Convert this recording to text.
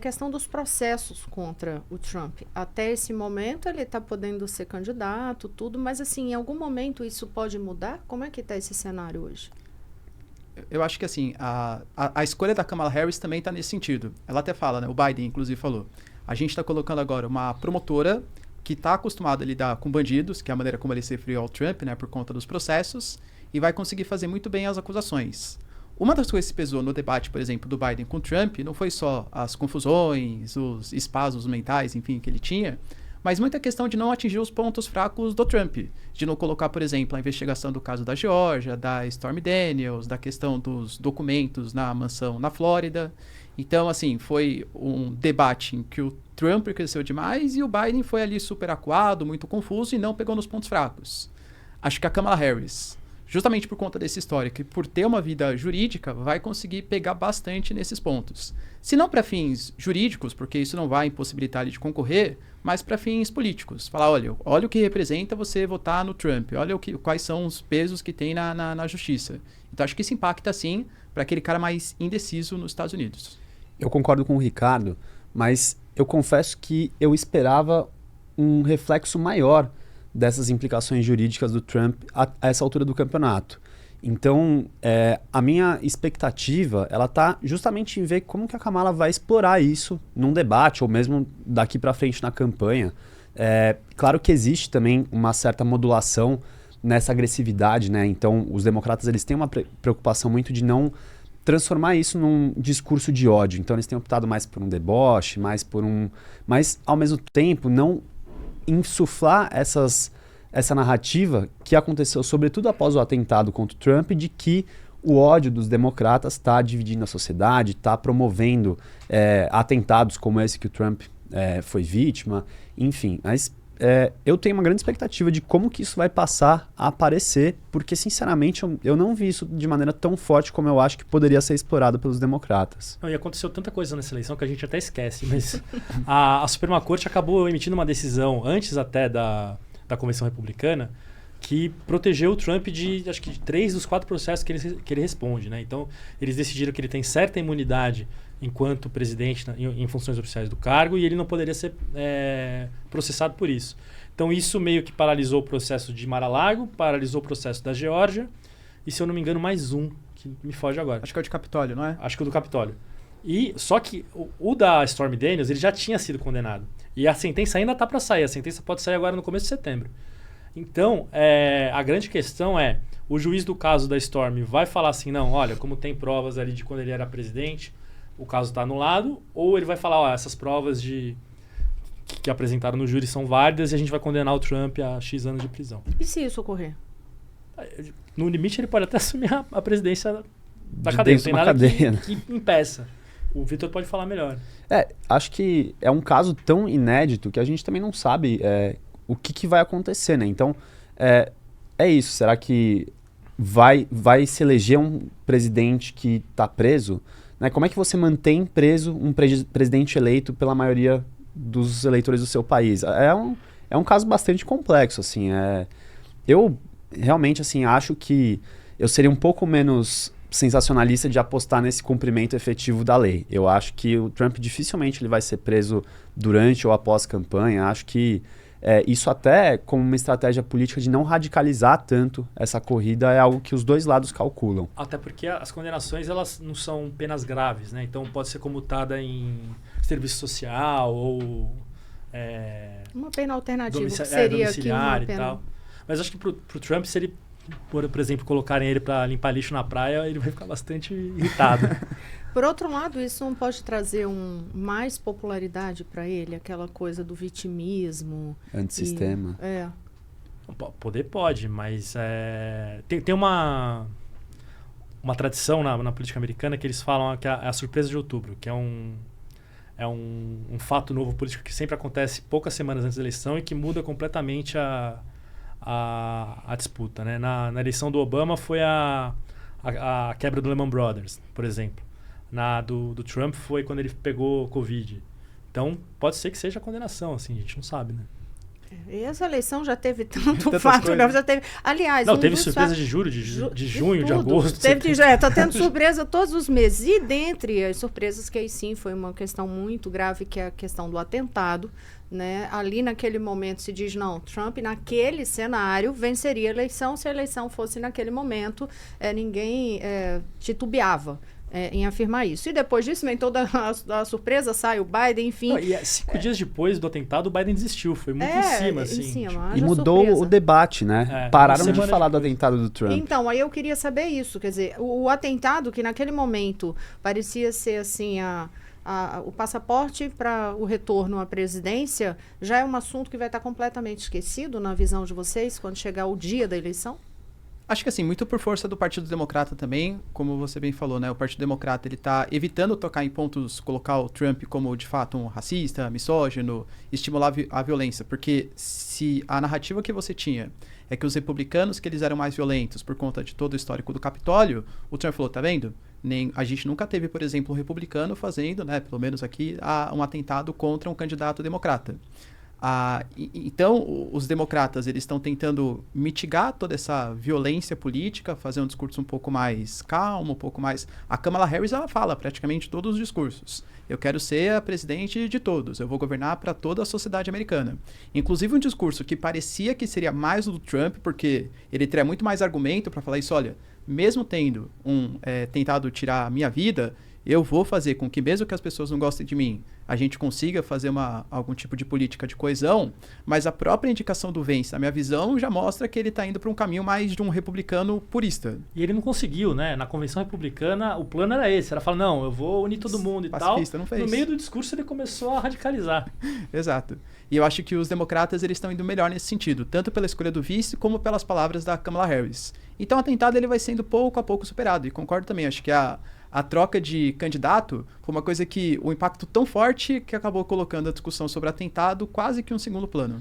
questão dos processos contra o Trump. Até esse momento ele está podendo ser candidato, tudo, mas assim, em algum momento isso pode mudar? Como é que está esse cenário hoje? Eu acho que assim, a escolha da Kamala Harris também está nesse sentido. Ela até fala, né? O Biden, inclusive, falou. A gente está colocando agora uma promotora que está acostumada a lidar com bandidos, que é a maneira como ele se referiu ao Trump, né? Por conta dos processos, e vai conseguir fazer muito bem as acusações. Uma das coisas que pesou no debate, por exemplo, do Biden com o Trump, não foi só as confusões, os espasmos mentais, enfim, que ele tinha, mas muita questão de não atingir os pontos fracos do Trump. De não colocar, por exemplo, a investigação do caso da Geórgia, da Stormy Daniels, da questão dos documentos na mansão na Flórida. Então, assim, foi um debate em que o Trump cresceu demais e o Biden foi ali super acuado, muito confuso e não pegou nos pontos fracos. Acho que a Kamala Harris, justamente por conta desse histórico e por ter uma vida jurídica, vai conseguir pegar bastante nesses pontos. Se não para fins jurídicos, porque isso não vai impossibilitar ele de concorrer, mas para fins políticos. Falar, olha o que representa você votar no Trump, olha quais são os pesos que tem na justiça. Então acho que isso impacta sim para aquele cara mais indeciso nos Estados Unidos. Eu concordo com o Ricardo, mas eu confesso que eu esperava um reflexo maior dessas implicações jurídicas do Trump a essa altura do campeonato. Então, a minha expectativa, ela está justamente em ver como que a Kamala vai explorar isso num debate, ou mesmo daqui para frente na campanha. Claro que existe também uma certa modulação nessa agressividade, né? Então, os democratas eles têm uma preocupação muito de não transformar isso num discurso de ódio. Então, eles têm optado mais por um deboche, mas, ao mesmo tempo, não insuflar essa narrativa que aconteceu sobretudo após o atentado contra o Trump, de que o ódio dos democratas está dividindo a sociedade, está promovendo atentados como esse que o Trump foi vítima, enfim. Mas eu tenho uma grande expectativa de como que isso vai passar a aparecer, porque sinceramente eu não vi isso de maneira tão forte como eu acho que poderia ser explorado pelos democratas. Não, e aconteceu tanta coisa nessa eleição que a gente até esquece, mas a Suprema Corte acabou emitindo uma decisão, antes até da Convenção Republicana, que protegeu o Trump de, acho que, de 3 dos 4 processos que ele responde, né? Então, eles decidiram que ele tem certa imunidade enquanto presidente em funções oficiais do cargo e ele não poderia ser processado por isso. Então, isso meio que paralisou o processo de Mar-a-Lago, paralisou o processo da Geórgia e, se eu não me engano, mais um, que me foge agora. Acho que é o de Capitólio, não é? Acho que é o do Capitólio. Só que o da Stormy Daniels, ele já tinha sido condenado. E a sentença ainda está para sair. A sentença pode sair agora no começo de setembro. Então, a grande questão é, o juiz do caso da Stormy vai falar assim, não, olha, como tem provas ali de quando ele era presidente, o caso está anulado, ou ele vai falar, ó, essas provas que apresentaram no júri são válidas e a gente vai condenar o Trump a X anos de prisão. E se isso ocorrer? No limite, ele pode até assumir a presidência da cadeia. Não tem nada que impeça. O Vitor pode falar melhor. Acho que é um caso tão inédito que a gente também não sabe o que vai acontecer, né? Então, é isso. Será que vai se eleger um presidente que está preso? Né? Como é que você mantém preso um presidente eleito pela maioria dos eleitores do seu país? É um caso bastante complexo, assim. Eu realmente, assim, acho que eu seria um pouco menos sensacionalista de apostar nesse cumprimento efetivo da lei. Eu acho que o Trump dificilmente ele vai ser preso durante ou após campanha. Acho que isso até como uma estratégia política de não radicalizar tanto essa corrida é algo que os dois lados calculam. Até porque as condenações elas não são penas graves, né? Então pode ser comutada em serviço social ou uma pena alternativa que seria domiciliar aqui e tal. Mas acho que pro Trump, se ele, por exemplo, colocarem ele para limpar lixo na praia, ele vai ficar bastante irritado. Por outro lado, isso não pode trazer mais popularidade para ele, aquela coisa do vitimismo. Antissistema. Poder pode, mas tem uma tradição na política americana que eles falam que é a surpresa de outubro, que é um fato novo político que sempre acontece poucas semanas antes da eleição e que muda completamente a disputa, né? Na eleição do Obama foi a quebra do Lehman Brothers, por exemplo. Do Trump foi quando ele pegou Covid. Então, pode ser que seja a condenação, assim, a gente não sabe, né? E essa eleição já teve tanto Tantas fato, coisas. né? Já teve. Aliás, Não, um teve dos surpresa fatos- de julho, de junho, de tudo. agosto. Teve, tá tendo surpresa todos os meses. E dentre as surpresas, que aí sim foi uma questão muito grave, que é a questão do atentado. Né? Ali naquele momento se diz, não, Trump naquele cenário venceria a eleição, se a eleição fosse naquele momento, ninguém titubeava. Em afirmar isso. E depois disso vem toda a surpresa, sai o Biden, enfim. Não, e 5 dias depois do atentado, o Biden desistiu. Foi muito em cima, assim. Em cima, E haja mudou surpresa. o debate, né? É, Pararam uma de semana falar do depois. atentado do Trump. Então, aí eu queria saber isso, quer dizer, o atentado que naquele momento parecia ser assim o passaporte para o retorno à presidência, já é um assunto que vai estar completamente esquecido na visão de vocês quando chegar o dia da eleição? Acho que assim, muito por força do Partido Democrata também, como você bem falou, né? O Partido Democrata, ele tá evitando tocar em pontos, colocar o Trump como, de fato, um racista, misógino, estimular a violência. Porque se a narrativa que você tinha é que os republicanos, que eles eram mais violentos por conta de todo o histórico do Capitólio, o Trump falou, tá vendo? A gente nunca teve, por exemplo, um republicano fazendo, né, pelo menos aqui, um atentado contra um candidato democrata. Então, os democratas eles estão tentando mitigar toda essa violência política, fazer um discurso um pouco mais calmo, um pouco mais... A Kamala Harris, ela fala praticamente todos os discursos. Eu quero ser a presidente de todos, eu vou governar para toda a sociedade americana. Inclusive um discurso que parecia que seria mais o do Trump, porque ele teria muito mais argumento para falar isso, olha, mesmo tendo tentado tirar a minha vida, eu vou fazer com que, mesmo que as pessoas não gostem de mim, a gente consiga fazer algum tipo de política de coesão, mas a própria indicação do Vance, a minha visão, já mostra que ele está indo para um caminho mais de um republicano purista. E ele não conseguiu, né? Na convenção republicana, o plano era esse. Era falar, não, eu vou unir todo mundo e Pacifista, tal. não fez. No meio do discurso, ele começou a radicalizar. Exato. E eu acho que os democratas eles estão indo melhor nesse sentido, tanto pela escolha do vice, como pelas palavras da Kamala Harris. Então, o atentado ele vai sendo pouco a pouco superado. E concordo também, acho que a troca de candidato foi uma coisa que o impacto tão forte que acabou colocando a discussão sobre atentado quase que um segundo plano.